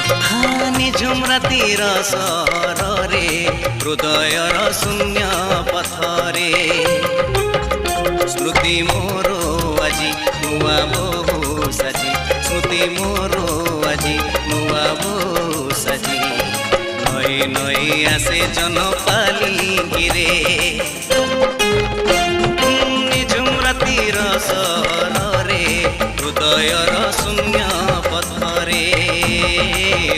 निझुम रातिर सहरे हृदयर शून्य पथरे स्मृति मोरो আজি नुआ बहु साजी स्मृति मोरो আজি नुआ बहु साजी नई नई आसे जनपाली गिरे निझुम रातिर सहरे हृदयर शून्य पथरे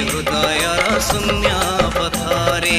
हृदयर शून्य पथरे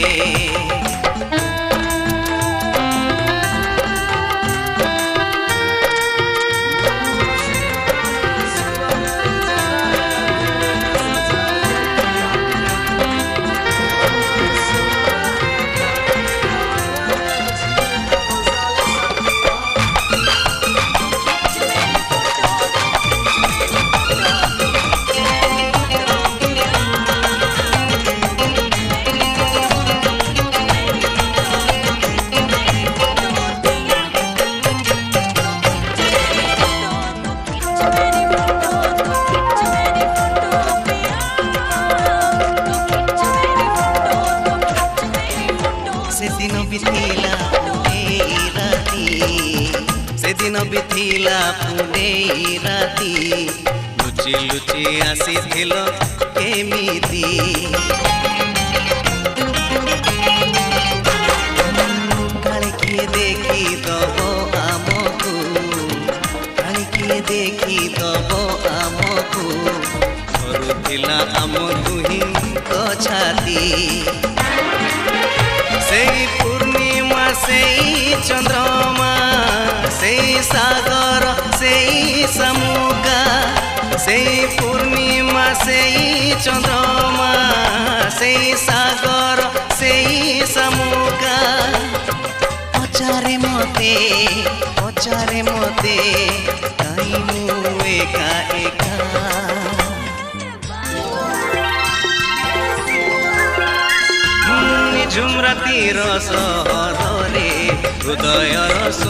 सेदिन बिथिला पुणे राती लुचि लुचि आसीथिल केमिति काले किए देखी दबो आमकु काले किए देखी दबो आमकु धरुथिला आम दुही छाती सेई पूर्णिमा सेई चंद्रमा सेई सागर सेई समुगा सेई पूर्णिमा सेई चंद्रमा सेई सागर सेई समुगा पचारे मते काई मु एका एका निझुम रातिर सहरे हृदयर